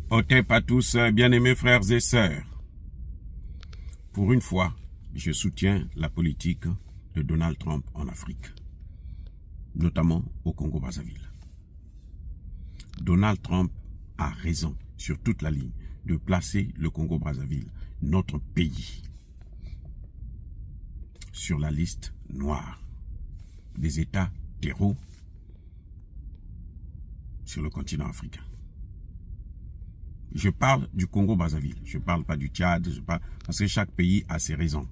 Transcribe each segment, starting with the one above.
Otep à tous, bien-aimés frères et sœurs. Pour une fois, je soutiens la politique de Donald Trump en Afrique, notamment au Congo-Brazzaville. Donald Trump a raison sur toute la ligne de placer le Congo-Brazzaville, notre pays, sur la liste noire des États terreaux sur le continent africain. Je parle du Congo-Brazzaville, je ne parle pas du Tchad, parce que chaque pays a ses raisons.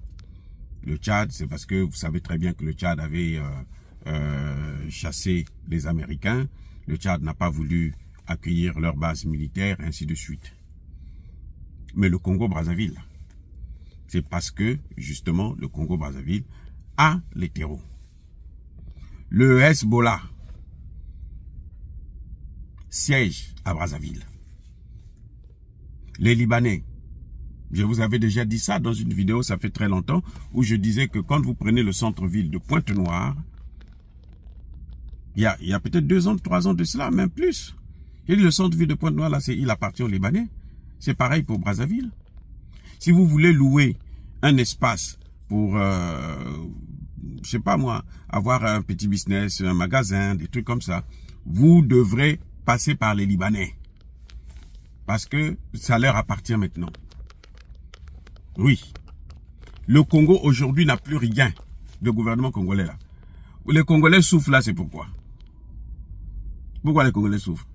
Le Tchad, c'est parce que vous savez très bien que le Tchad avait chassé les Américains. Le Tchad n'a pas voulu accueillir leur base militaire, ainsi de suite. Mais le Congo-Brazzaville, c'est parce que, justement, le Congo-Brazzaville a les terreaux. Le Hezbollah siège à Brazzaville. Les Libanais, je vous avais déjà dit ça dans une vidéo, ça fait très longtemps, où je disais que quand vous prenez le centre-ville de Pointe-Noire, il y a peut-être 2 ans, 3 ans de cela, même plus. J'ai dit le centre-ville de Pointe-Noire, là, il appartient aux Libanais. C'est pareil pour Brazzaville. Si vous voulez louer un espace pour, je sais pas moi, avoir un petit business, un magasin, des trucs comme ça, vous devrez passer par les Libanais. Parce que ça leur appartient maintenant. Oui. Le Congo aujourd'hui n'a plus rien. Le gouvernement congolais là. Les Congolais souffrent là, c'est pourquoi. Pourquoi les Congolais souffrent?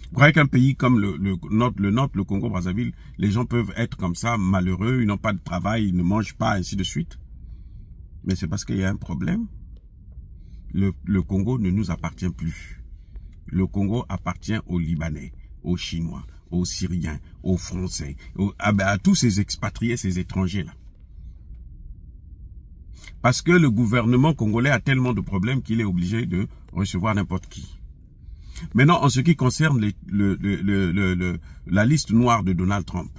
Vous croyez qu'un pays comme le Congo-Brazzaville, les gens peuvent être comme ça, malheureux, ils n'ont pas de travail, ils ne mangent pas, ainsi de suite? Mais c'est parce qu'il y a un problème. Le Congo ne nous appartient plus. Le Congo appartient aux Libanais, aux Chinois, aux Syriens, aux Français, à tous ces expatriés, ces étrangers-là. Parce que le gouvernement congolais a tellement de problèmes qu'il est obligé de recevoir n'importe qui. Maintenant, en ce qui concerne la liste noire de Donald Trump,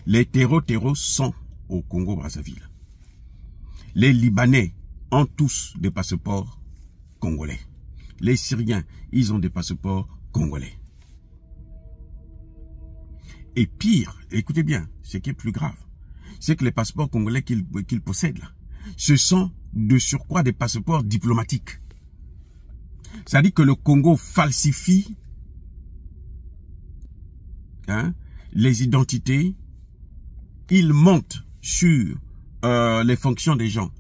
les terreaux sont au Congo-Brazzaville. Les Libanais ont tous des passeports congolais. Les Syriens, ils ont des passeports congolais. Et pire, écoutez bien, ce qui est plus grave, c'est que les passeports congolais qu'ils possèdent là, ce sont de surcroît des passeports diplomatiques. C'est-à-dire que le Congo falsifie les identités, il monte sur les fonctions des gens.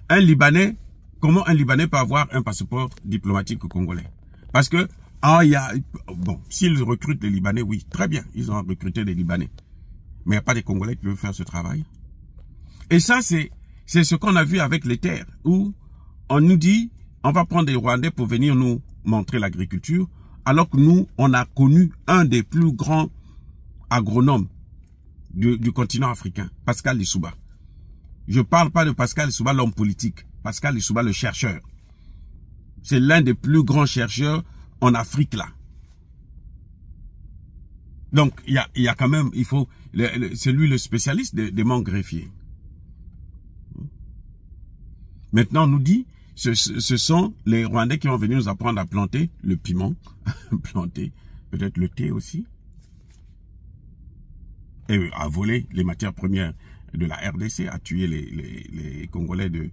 Un Libanais, comment un Libanais peut avoir un passeport diplomatique congolais? Parce que bon, s'ils recrutent les Libanais, oui, très bien, ils ont recruté des Libanais. Mais il n'y a pas des Congolais qui peuvent faire ce travail. Et ça, c'est ce qu'on a vu avec les terres, où on nous dit, on va prendre des Rwandais pour venir nous montrer l'agriculture, alors que nous, on a connu un des plus grands agronomes du continent africain, Pascal Lissouba. Je ne parle pas de Pascal Lissouba, l'homme politique, Pascal Lissouba, le chercheur. C'est l'un des plus grands chercheurs en Afrique, là. Donc, il y a quand même, c'est lui le spécialiste des mangues greffiers. Maintenant, on nous dit, ce sont les Rwandais qui vont venir nous apprendre à planter le piment, planter peut-être le thé aussi, et à voler les matières premières de la RDC, à tuer les Congolais de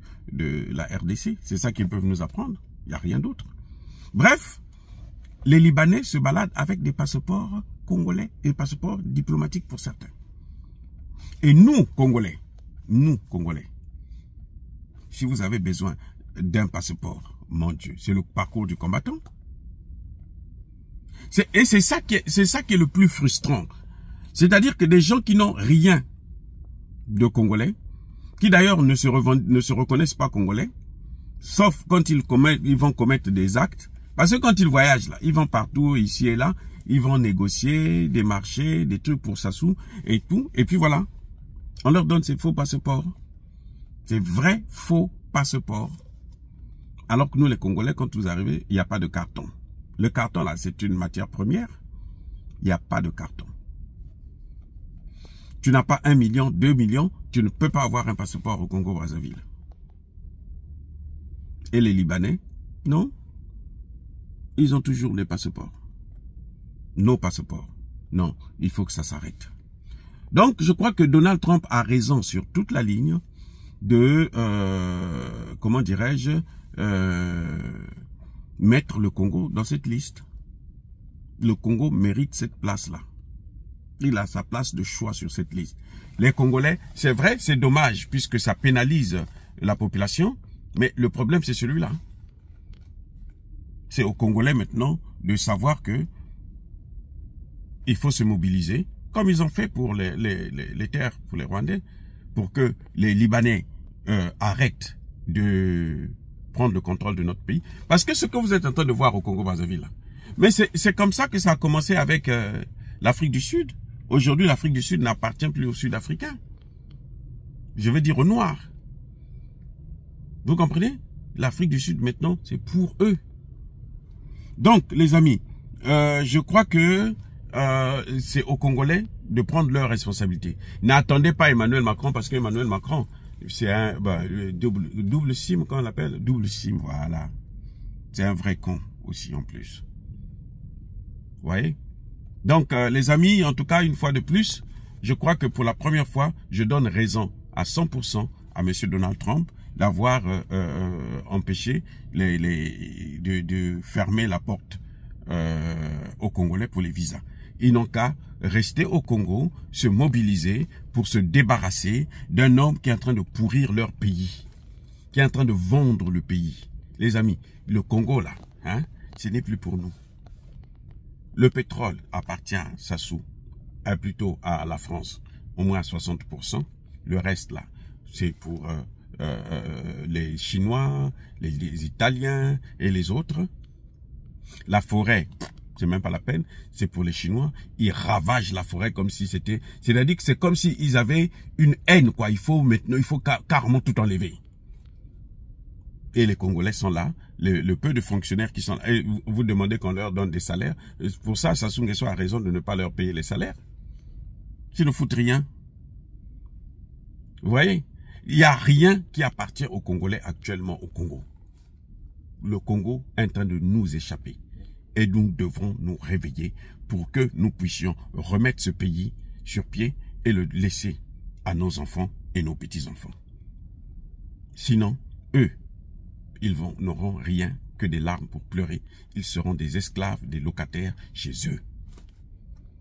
la RDC. C'est ça qu'ils peuvent nous apprendre. Il n'y a rien d'autre. Bref, les Libanais se baladent avec des passeports congolais, des passeports diplomatiques pour certains. Et nous, Congolais, si vous avez besoin d'un passeport, mon Dieu, c'est le parcours du combattant. Et c'est ça qui est le plus frustrant. C'est-à-dire que des gens qui n'ont rien de Congolais, qui d'ailleurs ne se reconnaissent pas Congolais, sauf quand ils vont commettre des actes. Parce que quand ils voyagent là, ils vont partout, ici et là, ils vont négocier des marchés, des trucs pour Sassou et tout. Et puis voilà, on leur donne ces faux passeports. Ces vrais faux passeports. Alors que nous les Congolais, quand vous arrivez, il n'y a pas de carton. Le carton là, c'est une matière première. Il n'y a pas de carton. Tu n'as pas 1 million, 2 millions, tu ne peux pas avoir un passeport au Congo-Brazzaville. Et les Libanais, non, ils ont toujours les passeports. nos passeports. Non, il faut que ça s'arrête. Donc, je crois que Donald Trump a raison sur toute la ligne de, comment dirais-je, mettre le Congo dans cette liste. Le Congo mérite cette place-là. Il a sa place de choix sur cette liste. Les Congolais, c'est vrai, c'est dommage puisque ça pénalise la population, mais le problème c'est celui-là. C'est aux Congolais maintenant de savoir que il faut se mobiliser, comme ils ont fait pour les terres, pour les Rwandais, pour que les Libanais arrêtent de prendre le contrôle de notre pays. Parce que ce que vous êtes en train de voir au Congo-Brazzaville, mais c'est comme ça que ça a commencé avec l'Afrique du Sud. Aujourd'hui, l'Afrique du Sud n'appartient plus aux Sud-Africains. Je veux dire aux Noirs. Vous comprenez? L'Afrique du Sud, maintenant, c'est pour eux. Donc, les amis, je crois que c'est aux Congolais de prendre leurs responsabilités. N'attendez pas Emmanuel Macron, parce qu'Emmanuel Macron, c'est un double sim, comment on l'appelle? Double sim, voilà. C'est un vrai con aussi, en plus. Vous voyez? Donc, les amis, en tout cas, une fois de plus, je crois que pour la première fois, je donne raison à 100% à M. Donald Trump d'avoir empêché de fermer la porte aux Congolais pour les visas. Ils n'ont qu'à rester au Congo, se mobiliser pour se débarrasser d'un homme qui est en train de pourrir leur pays, qui est en train de vendre le pays. Les amis, le Congo là, hein, ce n'est plus pour nous. Le pétrole appartient à Sassou, plutôt à la France, au moins à 60%. Le reste là, c'est pour les Chinois, les Italiens et les autres. La forêt, c'est même pas la peine, c'est pour les Chinois. Ils ravagent la forêt comme si c'était... C'est-à-dire que c'est comme s'ils avaient une haine, quoi. Il faut maintenant, il faut carrément tout enlever. Et les Congolais sont là, le peu de fonctionnaires qui sont là. Et vous demandez qu'on leur donne des salaires. Pour ça, Sassou Nguesso a raison de ne pas leur payer les salaires. Ils ne foutent rien. Vous voyez? Il n'y a rien qui appartient aux Congolais actuellement au Congo. Le Congo est en train de nous échapper. Et nous devrons nous réveiller pour que nous puissions remettre ce pays sur pied et le laisser à nos enfants et nos petits-enfants. Sinon, eux, ils n'auront rien que des larmes pour pleurer. Ils seront des esclaves, des locataires chez eux.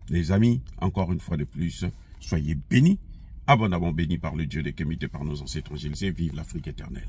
Les amis, encore une fois de plus, soyez bénis, abondamment bénis par le Dieu des Kémites et par nos ancêtres. Vive l'Afrique éternelle.